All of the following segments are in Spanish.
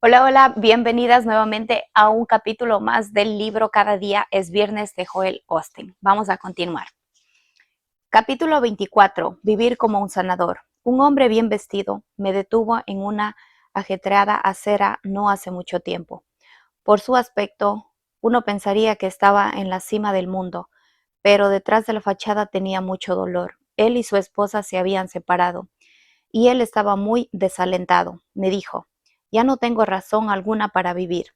Hola, hola, bienvenidas nuevamente a un capítulo más del libro Cada día es viernes de Joel Osteen. Vamos a continuar. Capítulo 24. Vivir como un sanador. Un hombre bien vestido me detuvo en una ajetreada acera no hace mucho tiempo. Por su aspecto, uno pensaría que estaba en la cima del mundo, pero detrás de la fachada tenía mucho dolor. Él y su esposa se habían separado y él estaba muy desalentado. Me dijo: ya no tengo razón alguna para vivir.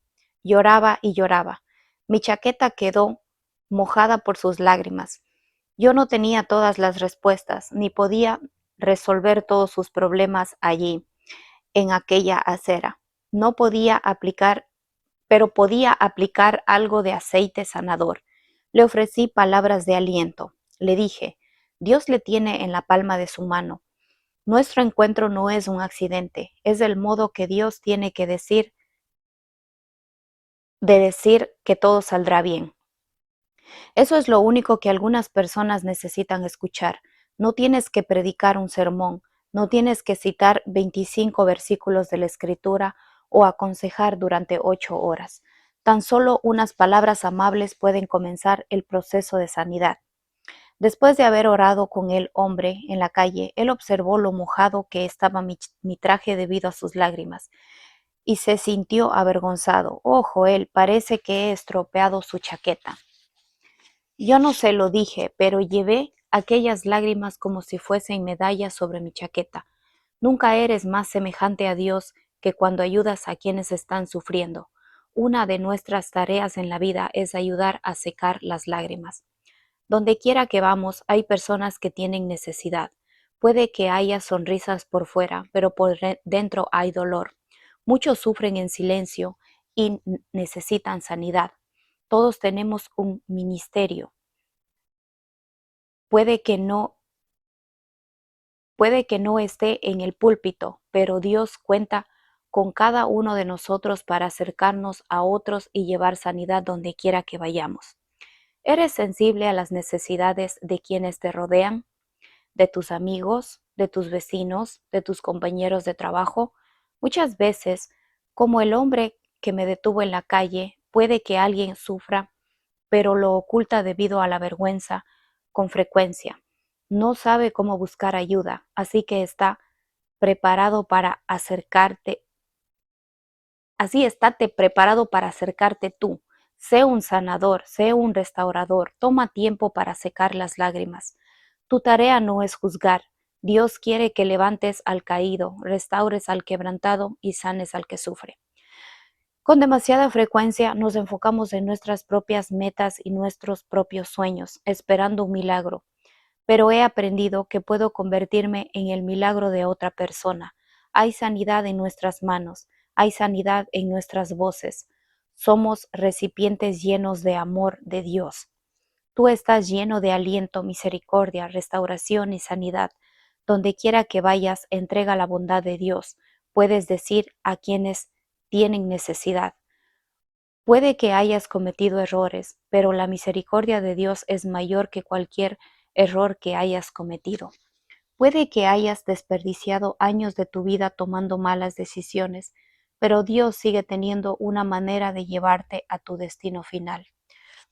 Lloraba y lloraba. Mi chaqueta quedó mojada por sus lágrimas. Yo no tenía todas las respuestas, ni podía resolver todos sus problemas allí, en aquella acera. No podía aplicar, pero podía aplicar algo de aceite sanador. Le ofrecí palabras de aliento. Le dije: Dios le tiene en la palma de su mano. Nuestro encuentro no es un accidente, es el modo que Dios tiene de decir que todo saldrá bien. Eso es lo único que algunas personas necesitan escuchar. No tienes que predicar un sermón, no tienes que citar 25 versículos de la Escritura o aconsejar durante 8 horas. Tan solo unas palabras amables pueden comenzar el proceso de sanidad. Después de haber orado con el hombre en la calle, él observó lo mojado que estaba mi traje debido a sus lágrimas y se sintió avergonzado. Oh, Joel, parece que he estropeado su chaqueta. Yo no se lo dije, pero llevé aquellas lágrimas como si fuesen medallas sobre mi chaqueta. Nunca eres más semejante a Dios que cuando ayudas a quienes están sufriendo. Una de nuestras tareas en la vida es ayudar a secar las lágrimas. Donde quiera que vamos, hay personas que tienen necesidad. Puede que haya sonrisas por fuera, pero por dentro hay dolor. Muchos sufren en silencio y necesitan sanidad. Todos tenemos un ministerio. Puede que no, puede que no esté en el púlpito, pero Dios cuenta con cada uno de nosotros para acercarnos a otros y llevar sanidad donde quiera que vayamos. ¿Eres sensible a las necesidades de quienes te rodean? ¿De tus amigos, de tus vecinos, de tus compañeros de trabajo? Muchas veces, como el hombre que me detuvo en la calle, puede que alguien sufra, pero lo oculta debido a la vergüenza con frecuencia. No sabe cómo buscar ayuda, así que está preparado para acercarte. Así estate preparado para acercarte tú. Sé un sanador, sé un restaurador. Toma tiempo para secar las lágrimas. Tu tarea no es juzgar. Dios quiere que levantes al caído, restaures al quebrantado y sanes al que sufre. Con demasiada frecuencia nos enfocamos en nuestras propias metas y nuestros propios sueños, esperando un milagro. Pero he aprendido que puedo convertirme en el milagro de otra persona. Hay sanidad en nuestras manos, hay sanidad en nuestras voces. Somos recipientes llenos de amor de Dios. Tú estás lleno de aliento, misericordia, restauración y sanidad. Donde quiera que vayas, entrega la bondad de Dios. Puedes decir a quienes tienen necesidad: puede que hayas cometido errores, pero la misericordia de Dios es mayor que cualquier error que hayas cometido. Puede que hayas desperdiciado años de tu vida tomando malas decisiones, pero Dios sigue teniendo una manera de llevarte a tu destino final.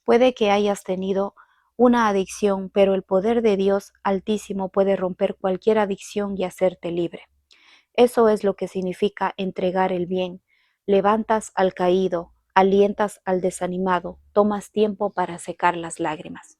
Puede que hayas tenido una adicción, pero el poder de Dios Altísimo puede romper cualquier adicción y hacerte libre. Eso es lo que significa entregar el bien. Levantas al caído, alientas al desanimado, tomas tiempo para secar las lágrimas.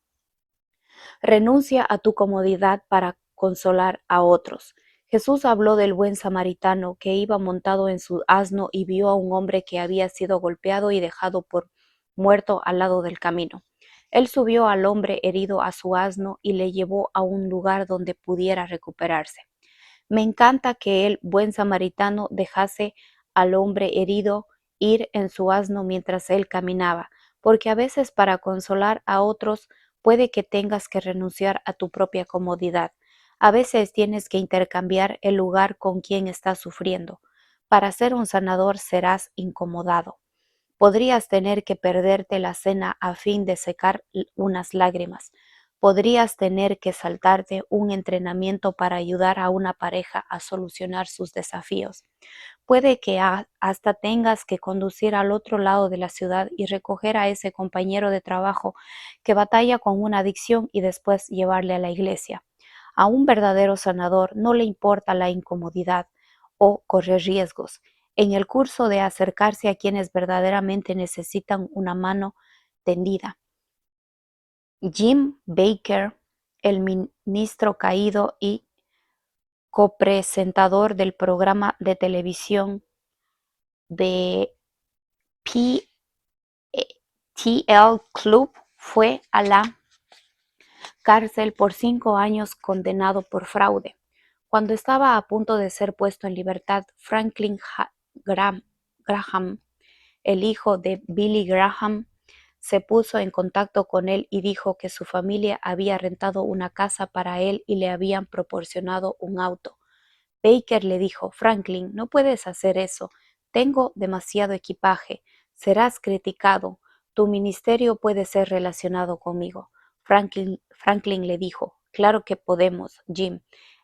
Renuncia a tu comodidad para consolar a otros. Jesús habló del buen samaritano que iba montado en su asno y vio a un hombre que había sido golpeado y dejado por muerto al lado del camino. Él subió al hombre herido a su asno y le llevó a un lugar donde pudiera recuperarse. Me encanta que el buen samaritano dejase al hombre herido ir en su asno mientras él caminaba, porque a veces para consolar a otros puede que tengas que renunciar a tu propia comodidad. A veces tienes que intercambiar el lugar con quien está sufriendo. Para ser un sanador serás incomodado. Podrías tener que perderte la cena a fin de secar unas lágrimas. Podrías tener que saltarte un entrenamiento para ayudar a una pareja a solucionar sus desafíos. Puede que hasta tengas que conducir al otro lado de la ciudad y recoger a ese compañero de trabajo que batalla con una adicción y después llevarle a la iglesia. A un verdadero sanador no le importa la incomodidad o correr riesgos. En el curso de acercarse a quienes verdaderamente necesitan una mano tendida. Jim Bakker, el ministro caído y copresentador del programa de televisión de PTL Club, fue a la cárcel por 5 años condenado por fraude. Cuando estaba a punto de ser puesto en libertad, Franklin Graham, el hijo de Billy Graham, se puso en contacto con él y dijo que su familia había rentado una casa para él y le habían proporcionado un auto. Baker le dijo: Franklin, no puedes hacer eso. Tengo demasiado equipaje. Serás criticado. Tu ministerio puede ser relacionado conmigo. Franklin le dijo: claro que podemos, Jim.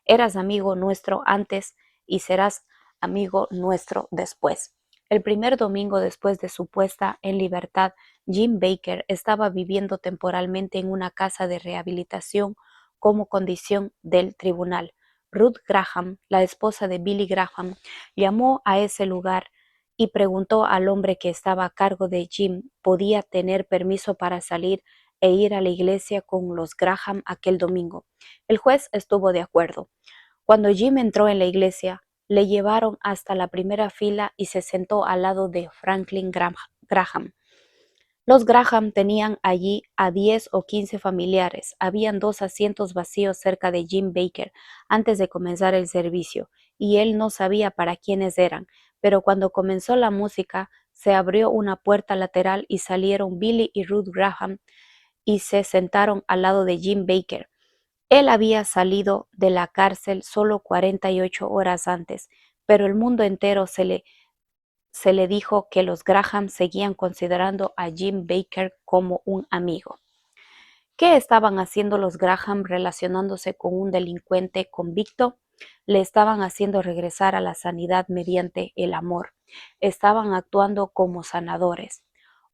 Eras amigo nuestro antes y serás amigo nuestro después. El primer domingo después de su puesta en libertad, Jim Bakker estaba viviendo temporalmente en una casa de rehabilitación como condición del tribunal. Ruth Graham, la esposa de Billy Graham, llamó a ese lugar y preguntó al hombre que estaba a cargo de Jim podía tener permiso para salir e ir a la iglesia con los Graham aquel domingo. El juez estuvo de acuerdo. Cuando Jim entró en la iglesia, le llevaron hasta la primera fila y se sentó al lado de Franklin Graham. Los Graham tenían allí a 10 o 15 familiares. Habían 2 asientos vacíos cerca de Jim Bakker antes de comenzar el servicio, y él no sabía para quiénes eran, pero cuando comenzó la música, se abrió una puerta lateral y salieron Billy y Ruth Graham y se sentaron al lado de Jim Bakker. Él había salido de la cárcel solo 48 horas antes, pero el mundo entero se le dijo que los Graham seguían considerando a Jim Bakker como un amigo. ¿Qué estaban haciendo los Graham relacionándose con un delincuente convicto? Le estaban haciendo regresar a la sanidad mediante el amor. Estaban actuando como sanadores.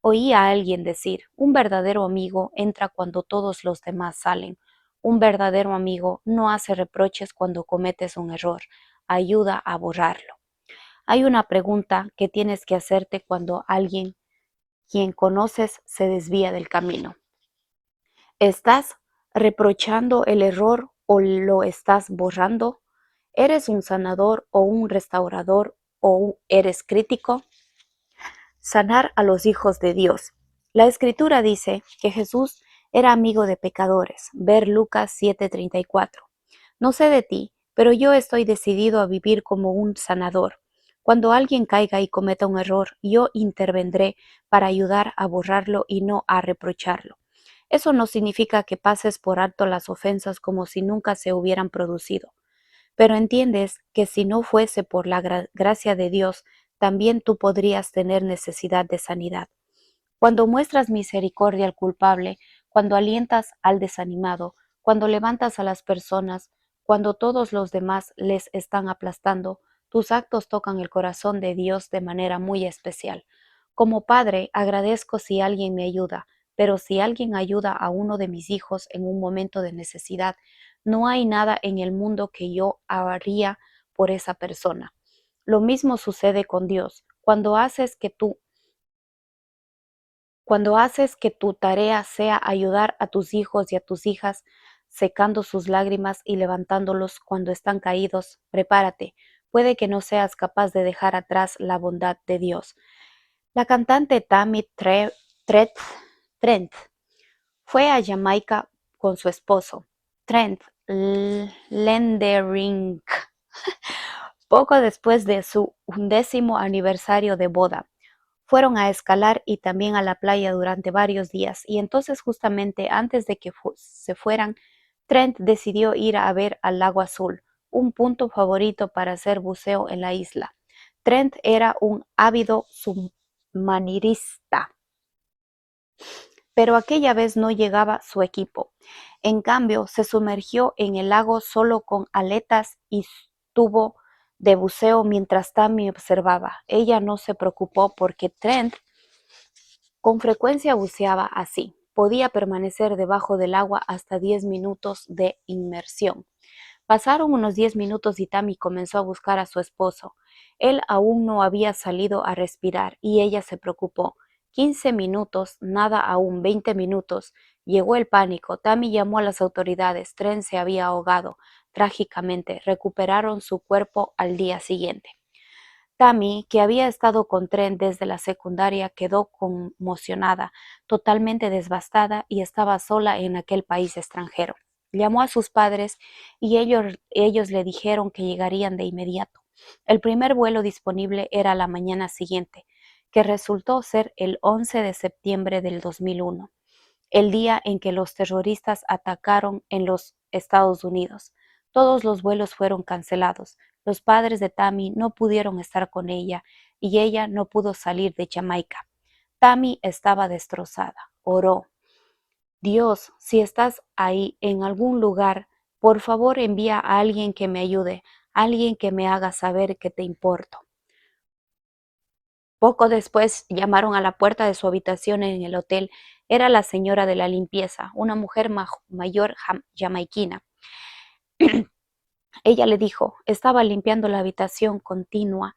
Oí a alguien decir: un verdadero amigo entra cuando todos los demás salen. Un verdadero amigo no hace reproches cuando cometes un error, ayuda a borrarlo. Hay una pregunta que tienes que hacerte cuando alguien quien conoces se desvía del camino. ¿Estás reprochando el error o lo estás borrando? ¿Eres un sanador o un restaurador o eres crítico? Sanar a los hijos de Dios. La Escritura dice que Jesús era amigo de pecadores. Ver Lucas 7:34. No sé de ti, pero yo estoy decidido a vivir como un sanador. Cuando alguien caiga y cometa un error, yo intervendré para ayudar a borrarlo y no a reprocharlo. Eso no significa que pases por alto las ofensas como si nunca se hubieran producido, pero entiendes que si no fuese por la gracia de Dios, también tú podrías tener necesidad de sanidad. Cuando muestras misericordia al culpable, cuando alientas al desanimado, cuando levantas a las personas, cuando todos los demás les están aplastando, tus actos tocan el corazón de Dios de manera muy especial. Como padre, agradezco si alguien me ayuda, pero si alguien ayuda a uno de mis hijos en un momento de necesidad, no hay nada en el mundo que yo haría por esa persona. Lo mismo sucede con Dios. Cuando haces que tu tarea sea ayudar a tus hijos y a tus hijas, secando sus lágrimas y levantándolos cuando están caídos, prepárate. Puede que no seas capaz de dejar atrás la bondad de Dios. La cantante Tammy Trent fue a Jamaica con su esposo, Trent Lendering, poco después de su 11º aniversario de boda. Fueron a escalar y también a la playa durante varios días, y entonces justamente antes de que se fueran, Trent decidió ir a ver al Lago Azul, un punto favorito para hacer buceo en la isla. Trent era un ávido submarinista, pero aquella vez no llegaba su equipo. En cambio, se sumergió en el lago solo con aletas y tubo de buceo mientras Tammy observaba. Ella no se preocupó porque Trent con frecuencia buceaba así. Podía permanecer debajo del agua hasta 10 minutos de inmersión. Pasaron unos 10 minutos y Tammy comenzó a buscar a su esposo. Él aún no había salido a respirar y ella se preocupó. 15 minutos, nada aún, 20 minutos. Llegó el pánico. Tammy llamó a las autoridades. Trent se había ahogado. Trágicamente, recuperaron su cuerpo al día siguiente. Tammy, que había estado con Trent desde la secundaria, quedó conmocionada, totalmente devastada y estaba sola en aquel país extranjero. Llamó a sus padres y ellos le dijeron que llegarían de inmediato. El primer vuelo disponible era la mañana siguiente, que resultó ser el 11 de septiembre del 2001, el día en que los terroristas atacaron en los Estados Unidos. Todos los vuelos fueron cancelados. Los padres de Tammy no pudieron estar con ella y ella no pudo salir de Jamaica. Tammy estaba destrozada. Oró. Dios, si estás ahí en algún lugar, por favor envía a alguien que me ayude, alguien que me haga saber que te importo. Poco después llamaron a la puerta de su habitación en el hotel. Era la señora de la limpieza, una mujer mayor jamaiquina. Ella le dijo, estaba limpiando la habitación contigua.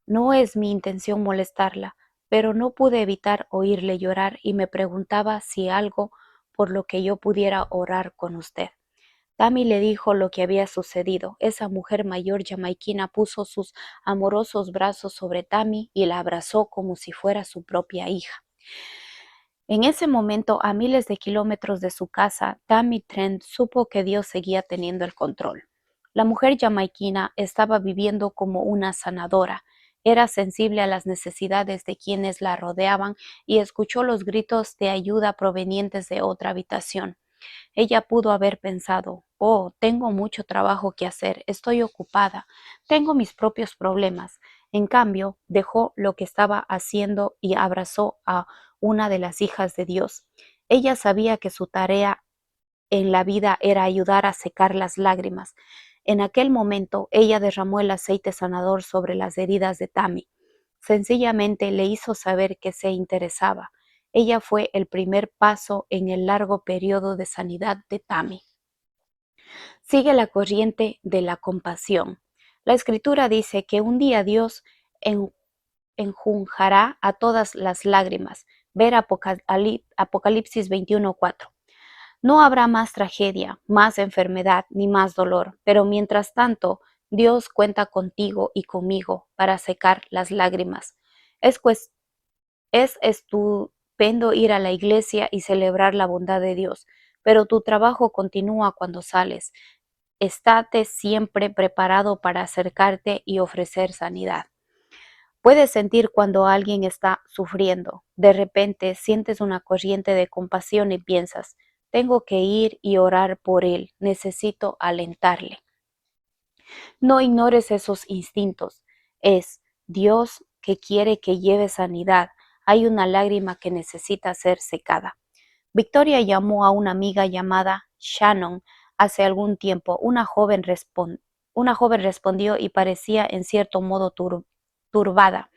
No es mi intención molestarla, pero no pude evitar oírle llorar y me preguntaba si algo por lo que yo pudiera orar con usted. Tammy le dijo lo que había sucedido. Esa mujer mayor jamaiquina puso sus amorosos brazos sobre Tammy y la abrazó como si fuera su propia hija. En ese momento, a miles de kilómetros de su casa, Tammy Trent supo que Dios seguía teniendo el control. La mujer jamaiquina estaba viviendo como una sanadora. Era sensible a las necesidades de quienes la rodeaban y escuchó los gritos de ayuda provenientes de otra habitación. Ella pudo haber pensado, oh, tengo mucho trabajo que hacer, estoy ocupada, tengo mis propios problemas. En cambio, dejó lo que estaba haciendo y abrazó a una de las hijas de Dios. Ella sabía que su tarea en la vida era ayudar a secar las lágrimas. En aquel momento, ella derramó el aceite sanador sobre las heridas de Tammy. Sencillamente le hizo saber que se interesaba. Ella fue el primer paso en el largo periodo de sanidad de Tammy. Sigue la corriente de la compasión. La escritura dice que un día Dios enjunjará a todas las lágrimas. Ver Apocalipsis 21:4. No habrá más tragedia, más enfermedad ni más dolor, pero mientras tanto, Dios cuenta contigo y conmigo para secar las lágrimas. Es, es estupendo ir a la iglesia y celebrar la bondad de Dios, pero tu trabajo continúa cuando sales. Estate siempre preparado para acercarte y ofrecer sanidad. Puedes sentir cuando alguien está sufriendo. De repente sientes una corriente de compasión y piensas, tengo que ir y orar por él, necesito alentarle. No ignores esos instintos. Es Dios que quiere que lleve sanidad. Hay una lágrima que necesita ser secada. Victoria llamó a una amiga llamada Shannon hace algún tiempo. Una joven respondió y parecía en cierto modo turbada.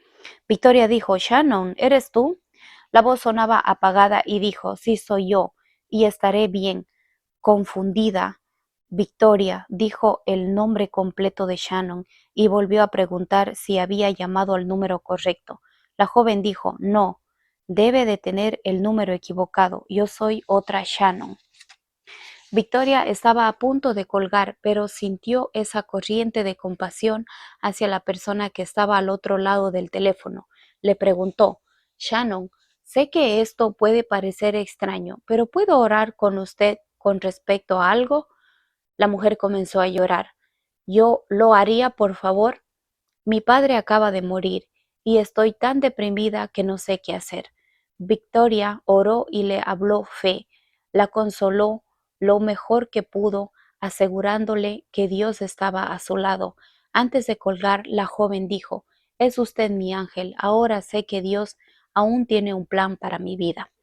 Victoria dijo, Shannon, ¿eres tú? La voz sonaba apagada y dijo, sí soy yo, y estaré bien. Confundida, Victoria dijo el nombre completo de Shannon y volvió a preguntar si había llamado al número correcto. La joven dijo, no, debe de tener el número equivocado, yo soy otra Shannon. Victoria estaba a punto de colgar, pero sintió esa corriente de compasión hacia la persona que estaba al otro lado del teléfono. Le preguntó, Shannon, sé que esto puede parecer extraño, pero ¿puedo orar con usted con respecto a algo? La mujer comenzó a llorar. ¿Yo lo haría, por favor? Mi padre acaba de morir y estoy tan deprimida que no sé qué hacer. Victoria oró y le habló fe. La consoló lo mejor que pudo, asegurándole que Dios estaba a su lado. Antes de colgar, la joven dijo, es usted mi ángel, ahora sé que Dios aún tiene un plan para mi vida.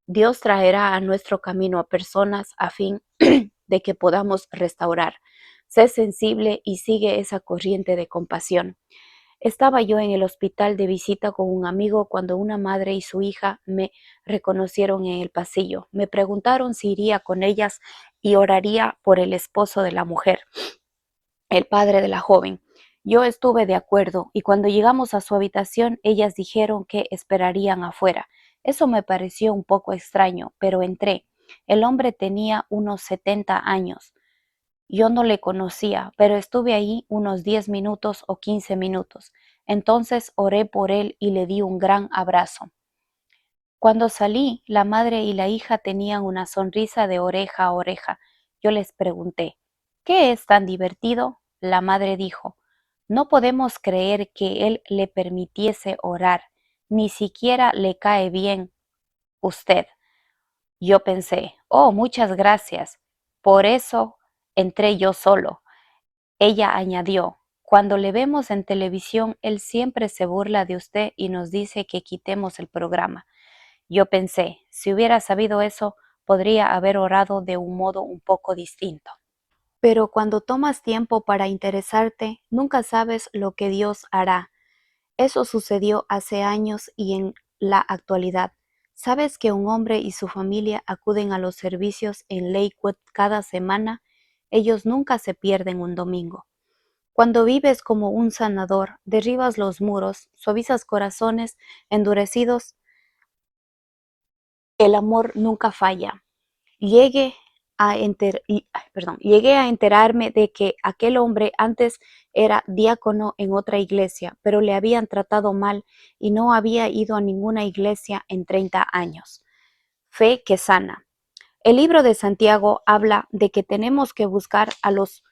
Dios traerá a nuestro camino a personas a fin de que podamos restaurar, Sé sensible y sigue esa corriente de compasión. Estaba yo en el hospital de visita con un amigo cuando una madre y su hija me reconocieron en el pasillo. Me preguntaron si iría con ellas y oraría por el esposo de la mujer, el padre de la joven. Yo estuve de acuerdo y cuando llegamos a su habitación ellas dijeron que esperarían afuera. Eso me pareció un poco extraño, pero entré. El hombre tenía unos 70 años. Yo no le conocía, pero estuve ahí unos 10 minutos o 15 minutos. Entonces oré por él y le di un gran abrazo. Cuando salí, la madre y la hija tenían una sonrisa de oreja a oreja. Yo les pregunté, ¿qué es tan divertido? La madre dijo, no podemos creer que él le permitiese orar. Ni siquiera le cae bien usted. Yo pensé, oh, muchas gracias. Por eso entré yo solo. Ella añadió, cuando le vemos en televisión, él siempre se burla de usted y nos dice que quitemos el programa. Yo pensé, si hubiera sabido eso, podría haber orado de un modo un poco distinto. Pero cuando tomas tiempo para interesarte, nunca sabes lo que Dios hará. Eso sucedió hace años y en la actualidad. ¿Sabes que un hombre y su familia acuden a los servicios en Lakewood cada semana? Ellos nunca se pierden un domingo. Cuando vives como un sanador, derribas los muros, suavizas corazones endurecidos, el amor nunca falla. Llegué llegué a enterarme de que aquel hombre antes era diácono en otra iglesia, pero le habían tratado mal y no había ido a ninguna iglesia en 30 años. Fe que sana. El libro de Santiago habla de que tenemos que buscar a los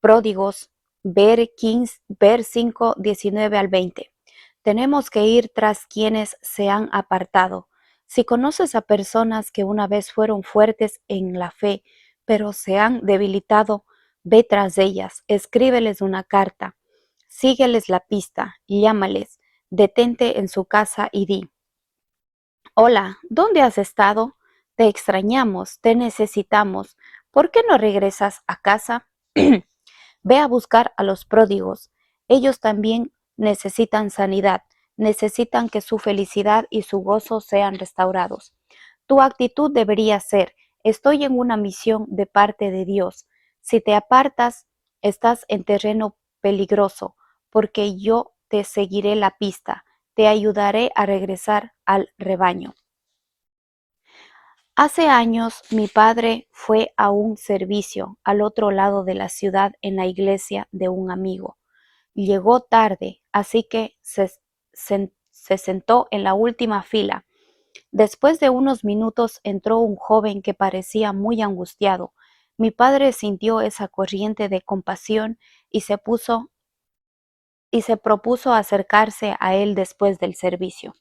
pródigos, ver 5, 19 al 20. Tenemos que ir tras quienes se han apartado. Si conoces a personas que una vez fueron fuertes en la fe, pero se han debilitado, ve tras ellas, escríbeles una carta, sígueles la pista, llámales, detente en su casa y di, hola, ¿dónde has estado? Te extrañamos, te necesitamos. ¿Por qué no regresas a casa? Ve a buscar a los pródigos. Ellos también necesitan sanidad, necesitan que su felicidad y su gozo sean restaurados. Tu actitud debería ser, estoy en una misión de parte de Dios. Si te apartas, estás en terreno peligroso, porque yo te seguiré la pista, te ayudaré a regresar al rebaño. Hace años mi padre fue a un servicio al otro lado de la ciudad en la iglesia de un amigo. Llegó tarde, así que se sentó en la última fila. Después de unos minutos entró un joven que parecía muy angustiado. Mi padre sintió esa corriente de compasión y se propuso acercarse a él después del servicio.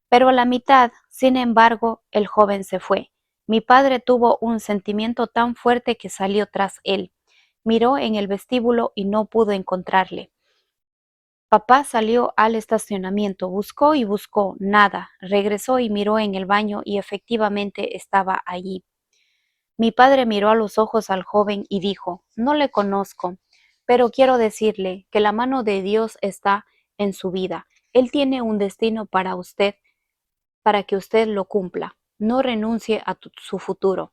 Pero a la mitad, sin embargo, el joven se fue. Mi padre tuvo un sentimiento tan fuerte que salió tras él. Miró en el vestíbulo y no pudo encontrarle. Papá salió al estacionamiento, buscó y buscó, nada. Regresó y miró en el baño y efectivamente estaba allí. Mi padre miró a los ojos al joven y dijo, no le conozco, pero quiero decirle que la mano de Dios está en su vida. Él tiene un destino para usted, para que usted lo cumpla. No renuncie a su futuro.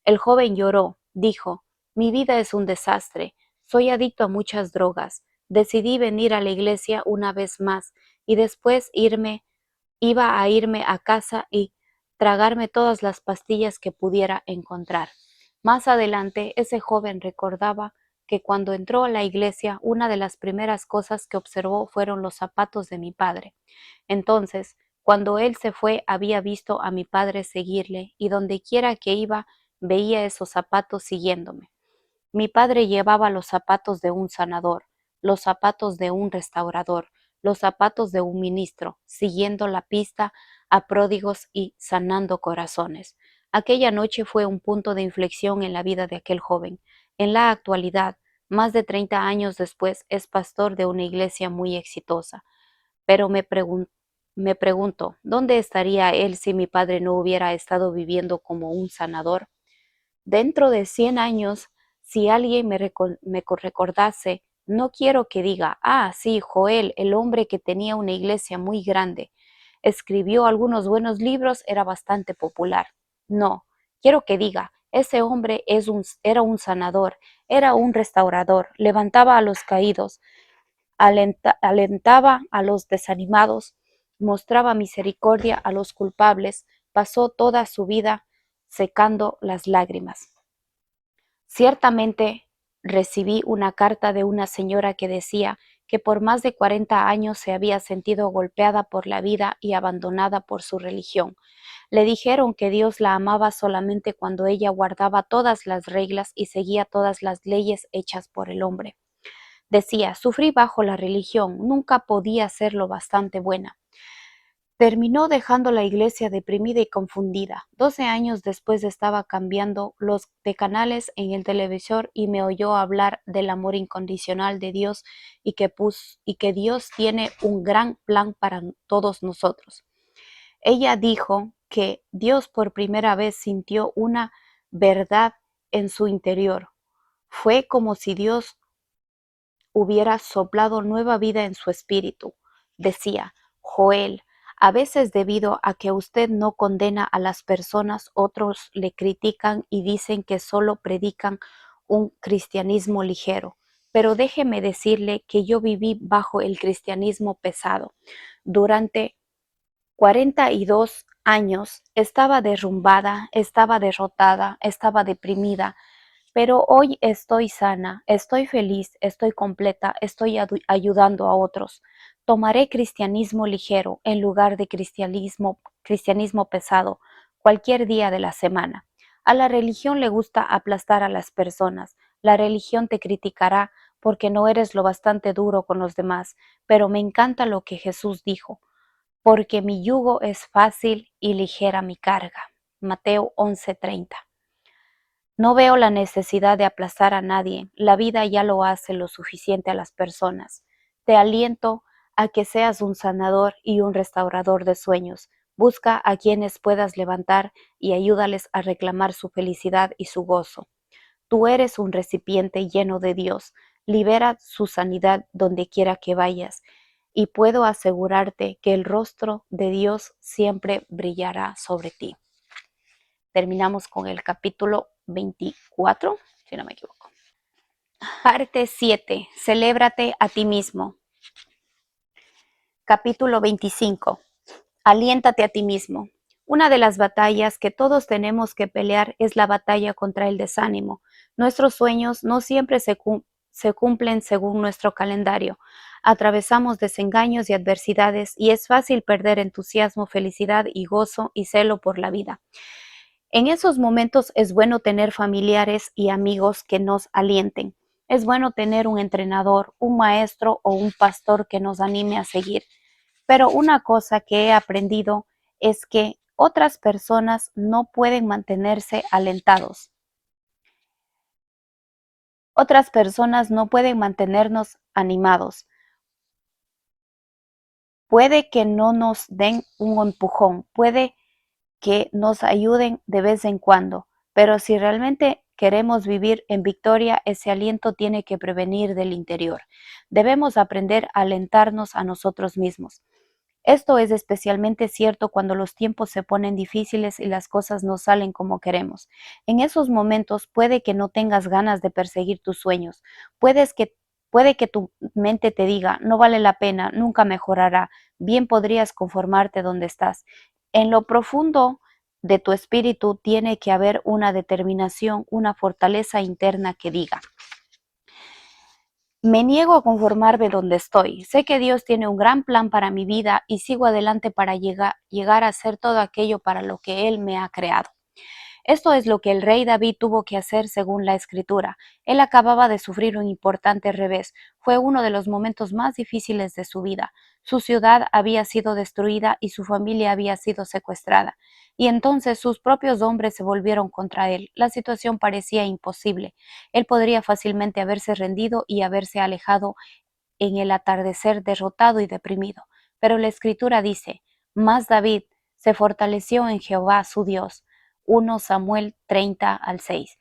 El joven lloró, dijo, mi vida es un desastre, soy adicto a muchas drogas. Decidí venir a la iglesia una vez más y después iba a irme a casa y tragarme todas las pastillas que pudiera encontrar. Más adelante, ese joven recordaba que cuando entró a la iglesia, una de las primeras cosas que observó fueron los zapatos de mi padre. Entonces, cuando él se fue, había visto a mi padre seguirle y donde quiera que iba, veía esos zapatos siguiéndome. Mi padre llevaba los zapatos de un sanador, los zapatos de un restaurador, los zapatos de un ministro, siguiendo la pista a pródigos y sanando corazones. Aquella noche fue un punto de inflexión en la vida de aquel joven. En la actualidad, más de 30 años después, es pastor de una iglesia muy exitosa. Pero me pregunto, ¿dónde estaría él si mi padre no hubiera estado viviendo como un sanador? Dentro de 100 años Si alguien me recordase, no quiero que diga, ah, sí, Joel, el hombre que tenía una iglesia muy grande, escribió algunos buenos libros, era bastante popular. No, quiero que diga, ese hombre era un sanador, era un restaurador, levantaba a los caídos, alentaba a los desanimados, mostraba misericordia a los culpables, pasó toda su vida secando las lágrimas. Ciertamente recibí una carta de una señora que decía que por más de 40 años se había sentido golpeada por la vida y abandonada por su religión. Le dijeron que Dios la amaba solamente cuando ella guardaba todas las reglas y seguía todas las leyes hechas por el hombre. Decía, sufrí bajo la religión, nunca podía ser lo bastante buena. Terminó dejando la iglesia deprimida y confundida. 12 años después estaba cambiando los de canales en el televisor y me oyó hablar del amor incondicional de Dios y que Dios tiene un gran plan para todos nosotros. Ella dijo que Dios por primera vez sintió una verdad en su interior. Fue como si Dios hubiera soplado nueva vida en su espíritu. Decía, Joel, a veces debido a que usted no condena a las personas, otros le critican y dicen que solo predican un cristianismo ligero. Pero déjeme decirle que yo viví bajo el cristianismo pesado. Durante 42 años estaba derrumbada, estaba derrotada, estaba deprimida, pero hoy estoy sana, estoy feliz, estoy completa, estoy ayudando a otros. Tomaré cristianismo ligero en lugar de cristianismo pesado cualquier día de la semana. A la religión le gusta aplastar a las personas. La religión te criticará porque no eres lo bastante duro con los demás, pero me encanta lo que Jesús dijo, porque mi yugo es fácil y ligera mi carga. Mateo 11:30. No veo la necesidad de aplastar a nadie, la vida ya lo hace lo suficiente a las personas. Te aliento a que seas un sanador y un restaurador de sueños. Busca a quienes puedas levantar y ayúdales a reclamar su felicidad y su gozo. Tú eres un recipiente lleno de Dios. Libera su sanidad donde quiera que vayas. Y puedo asegurarte que el rostro de Dios siempre brillará sobre ti. Terminamos con el capítulo 24, si no me equivoco. Parte 7. Celébrate a ti mismo. Capítulo 25. Aliéntate a ti mismo. Una de las batallas que todos tenemos que pelear es la batalla contra el desánimo. Nuestros sueños no siempre se cumplen según nuestro calendario. Atravesamos desengaños y adversidades y es fácil perder entusiasmo, felicidad y gozo y celo por la vida. En esos momentos es bueno tener familiares y amigos que nos alienten. Es bueno tener un entrenador, un maestro o un pastor que nos anime a seguir. Pero una cosa que he aprendido es que otras personas no pueden mantenerse alentados. Otras personas no pueden mantenernos animados. Puede que no nos den un empujón, puede que nos ayuden de vez en cuando, pero si realmente queremos vivir en victoria, ese aliento tiene que prevenir del interior. Debemos aprender a alentarnos a nosotros mismos. Esto es especialmente cierto cuando los tiempos se ponen difíciles y las cosas no salen como queremos. En esos momentos puede que no tengas ganas de perseguir tus sueños. Puede que tu mente te diga, no vale la pena, nunca mejorará. Bien podrías conformarte donde estás. En lo profundo de tu espíritu tiene que haber una determinación, una fortaleza interna que diga, me niego a conformarme donde estoy. Sé que Dios tiene un gran plan para mi vida y sigo adelante para llegar a ser todo aquello para lo que Él me ha creado. Esto es lo que el rey David tuvo que hacer según la escritura. Él acababa de sufrir un importante revés. Fue uno de los momentos más difíciles de su vida. Su ciudad había sido destruida y su familia había sido secuestrada. Y entonces sus propios hombres se volvieron contra él. La situación parecía imposible. Él podría fácilmente haberse rendido y haberse alejado en el atardecer derrotado y deprimido. Pero la escritura dice, mas David se fortaleció en Jehová su Dios. 1 Samuel 30 al 6.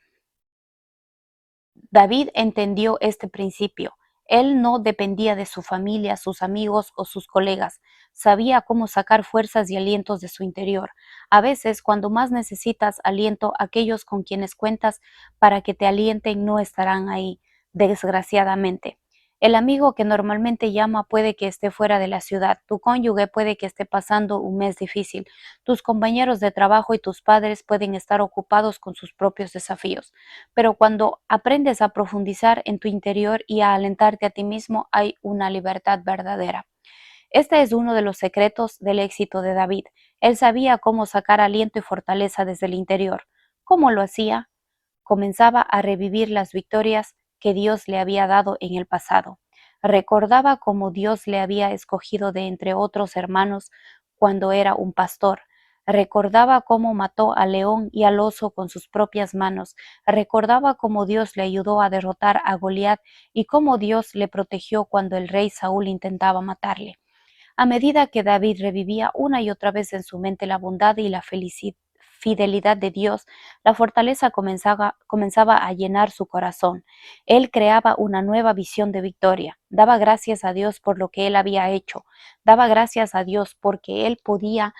David entendió este principio. Él no dependía de su familia, sus amigos o sus colegas. Sabía cómo sacar fuerzas y alientos de su interior. A veces, cuando más necesitas aliento, aquellos con quienes cuentas para que te alienten no estarán ahí, desgraciadamente. El amigo que normalmente llama puede que esté fuera de la ciudad. Tu cónyuge puede que esté pasando un mes difícil. Tus compañeros de trabajo y tus padres pueden estar ocupados con sus propios desafíos. Pero cuando aprendes a profundizar en tu interior y a alentarte a ti mismo, hay una libertad verdadera. Este es uno de los secretos del éxito de David. Él sabía cómo sacar aliento y fortaleza desde el interior. ¿Cómo lo hacía? Comenzaba a revivir las victorias que Dios le había dado en el pasado. Recordaba cómo Dios le había escogido de entre otros hermanos cuando era un pastor. Recordaba cómo mató al león y al oso con sus propias manos. Recordaba cómo Dios le ayudó a derrotar a Goliat y cómo Dios le protegió cuando el rey Saúl intentaba matarle. A medida que David revivía una y otra vez en su mente la bondad y la fidelidad de Dios, la fortaleza comenzaba a llenar su corazón. Él creaba una nueva visión de victoria. Daba gracias a Dios por lo que él había hecho. Daba gracias a Dios porque él podía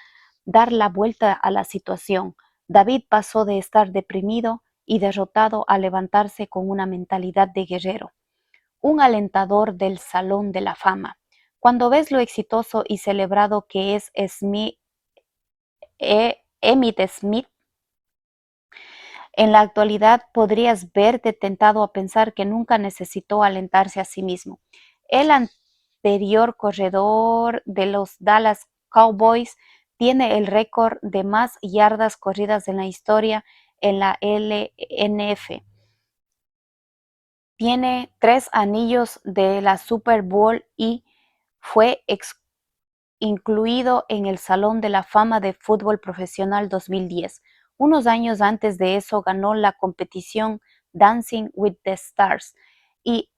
dar la vuelta a la situación. David pasó de estar deprimido y derrotado a levantarse con una mentalidad de guerrero, un alentador del Salón de la Fama. Cuando ves lo exitoso y celebrado que es Emmitt Smith, en la actualidad podrías verte tentado a pensar que nunca necesitó alentarse a sí mismo. El anterior corredor de los Dallas Cowboys tiene el récord de más yardas corridas en la historia en la LNF. Tiene 3 anillos de la Super Bowl y fue incluido en el Salón de la Fama de Fútbol Profesional 2010. Unos años antes de eso ganó la competición Dancing with the Stars y,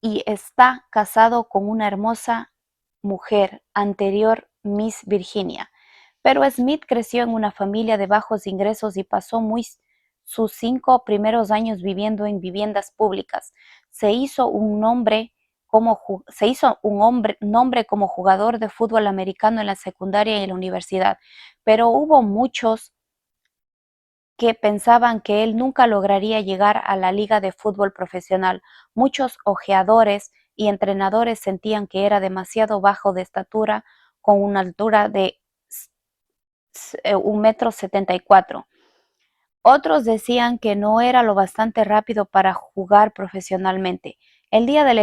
y está casado con una hermosa mujer, anterior Miss Virginia. Pero Smith creció en una familia de bajos ingresos y pasó sus 5 primeros años viviendo en viviendas públicas. Se hizo un nombre como jugador de fútbol americano en la secundaria y en la universidad, pero hubo muchos que pensaban que él nunca lograría llegar a la liga de fútbol profesional. Muchos ojeadores y entrenadores sentían que era demasiado bajo de estatura, con una altura de 1,74 m. Otros decían que no era lo bastante rápido para jugar profesionalmente. El día de la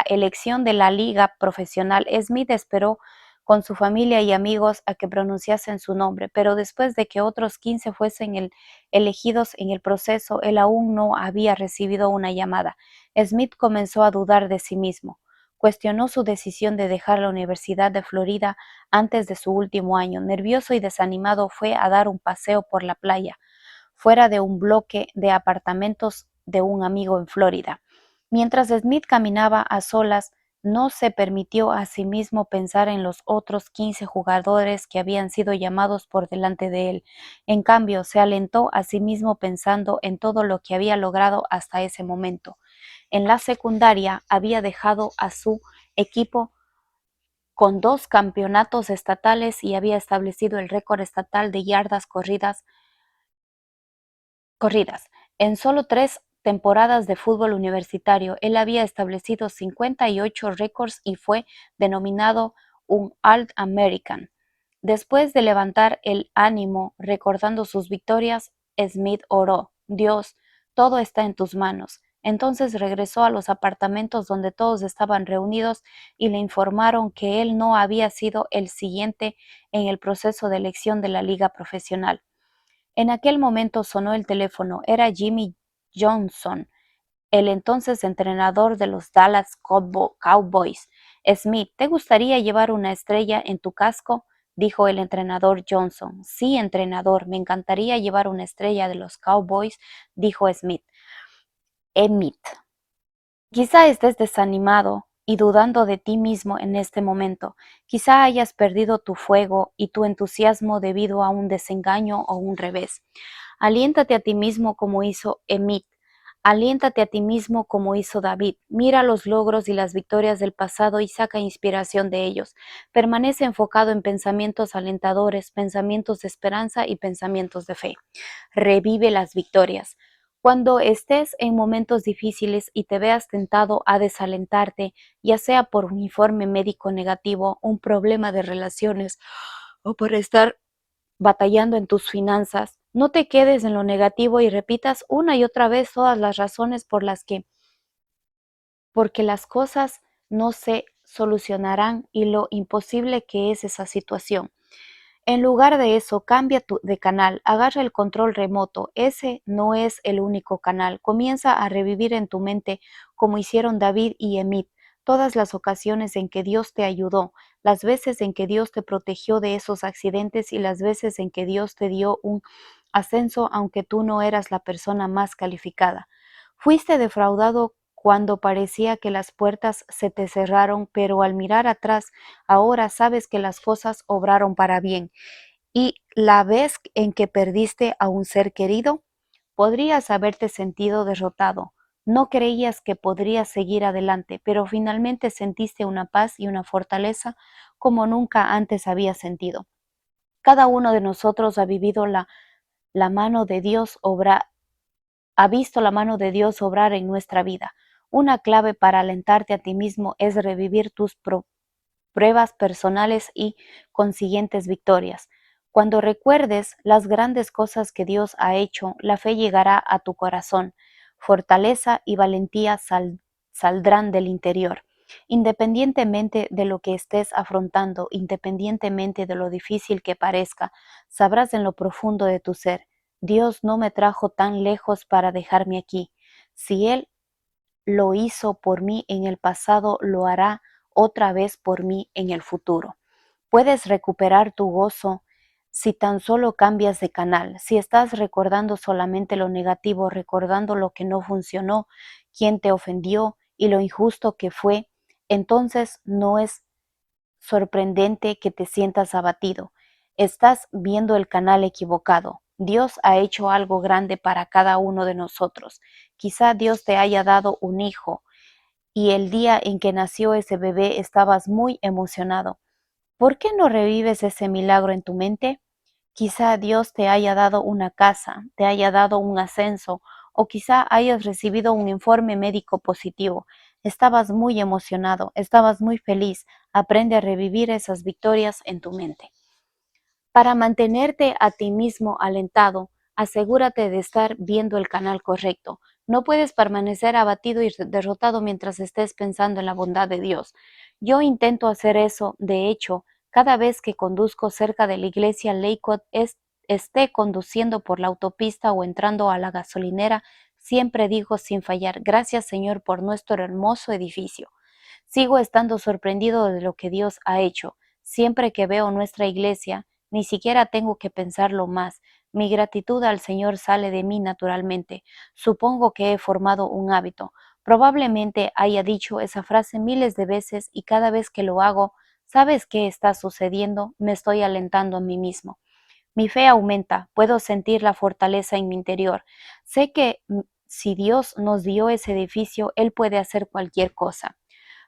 elección de la liga profesional, Smith esperó con su familia y amigos a que pronunciasen su nombre, pero después de que otros 15 fuesen elegidos en el proceso, él aún no había recibido una llamada. Smith comenzó a dudar de sí mismo. Cuestionó su decisión de dejar la Universidad de Florida antes de su último año. Nervioso y desanimado, fue a dar un paseo por la playa, fuera de un bloque de apartamentos de un amigo en Florida. Mientras Smith caminaba a solas, no se permitió a sí mismo pensar en los otros 15 jugadores que habían sido llamados por delante de él. En cambio, se alentó a sí mismo pensando en todo lo que había logrado hasta ese momento. En la secundaria había dejado a su equipo con 2 campeonatos estatales y había establecido el récord estatal de yardas corridas. En solo 3 temporadas de fútbol universitario, él había establecido 58 récords y fue denominado un All-American. Después de levantar el ánimo recordando sus victorias, Smith oró: Dios, todo está en tus manos. Entonces regresó a los apartamentos donde todos estaban reunidos y le informaron que él no había sido el siguiente en el proceso de elección de la liga profesional. En aquel momento sonó el teléfono. Era Jimmy Johnson, el entonces entrenador de los Dallas Cowboys. Smith, ¿te gustaría llevar una estrella en tu casco?, dijo el entrenador Johnson. Sí, entrenador, me encantaría llevar una estrella de los Cowboys, dijo Emmitt. Quizá estés desanimado y dudando de ti mismo en este momento. Quizá hayas perdido tu fuego y tu entusiasmo debido a un desengaño o un revés. Aliéntate a ti mismo como hizo Emmitt. Aliéntate a ti mismo como hizo David. Mira los logros y las victorias del pasado y saca inspiración de ellos. Permanece enfocado en pensamientos alentadores, pensamientos de esperanza y pensamientos de fe. Revive las victorias. Cuando estés en momentos difíciles y te veas tentado a desalentarte, ya sea por un informe médico negativo, un problema de relaciones o por estar batallando en tus finanzas, no te quedes en lo negativo y repitas una y otra vez todas las razones porque las cosas no se solucionarán y lo imposible que es esa situación. En lugar de eso, cambia de canal, agarra el control remoto. Ese no es el único canal. Comienza a revivir en tu mente, como hicieron David y Emit, todas las ocasiones en que Dios te ayudó, las veces en que Dios te protegió de esos accidentes y las veces en que Dios te dio un ascenso aunque tú no eras la persona más calificada. Fuiste defraudado cuando parecía que las puertas se te cerraron, pero al mirar atrás, ahora sabes que las cosas obraron para bien. Y la vez en que perdiste a un ser querido, podrías haberte sentido derrotado. No creías que podrías seguir adelante, pero finalmente sentiste una paz y una fortaleza como nunca antes habías sentido. Cada uno de nosotros ha vivido la mano de Dios ha visto la mano de Dios obrar en nuestra vida. Una clave para alentarte a ti mismo es revivir tus pruebas personales y consiguientes victorias. Cuando recuerdes las grandes cosas que Dios ha hecho, la fe llegará a tu corazón. Fortaleza y valentía saldrán del interior. Independientemente de lo que estés afrontando, independientemente de lo difícil que parezca, sabrás en lo profundo de tu ser, Dios no me trajo tan lejos para dejarme aquí. Si Él lo hizo por mí en el pasado, lo hará otra vez por mí en el futuro. Puedes recuperar tu gozo si tan solo cambias de canal. Si estás recordando solamente lo negativo, recordando lo que no funcionó, quién te ofendió y lo injusto que fue, entonces no es sorprendente que te sientas abatido. Estás viendo el canal equivocado. Dios ha hecho algo grande para cada uno de nosotros. Quizá Dios te haya dado un hijo y el día en que nació ese bebé estabas muy emocionado. ¿Por qué no revives ese milagro en tu mente? Quizá Dios te haya dado una casa, te haya dado un ascenso o quizá hayas recibido un informe médico positivo. Estabas muy emocionado, estabas muy feliz. Aprende a revivir esas victorias en tu mente. Para mantenerte a ti mismo alentado, asegúrate de estar viendo el canal correcto. No puedes permanecer abatido y derrotado mientras estés pensando en la bondad de Dios. Yo intento hacer eso, de hecho, cada vez que conduzco cerca de la iglesia Lakewood, esté conduciendo por la autopista o entrando a la gasolinera, siempre digo sin fallar, gracias Señor por nuestro hermoso edificio. Sigo estando sorprendido de lo que Dios ha hecho. Siempre que veo nuestra iglesia, ni siquiera tengo que pensarlo más. Mi gratitud al Señor sale de mí naturalmente. Supongo que he formado un hábito. Probablemente haya dicho esa frase miles de veces y cada vez que lo hago, ¿sabes qué está sucediendo? Me estoy alentando a mí mismo. Mi fe aumenta, puedo sentir la fortaleza en mi interior. Sé que si Dios nos dio ese edificio, Él puede hacer cualquier cosa.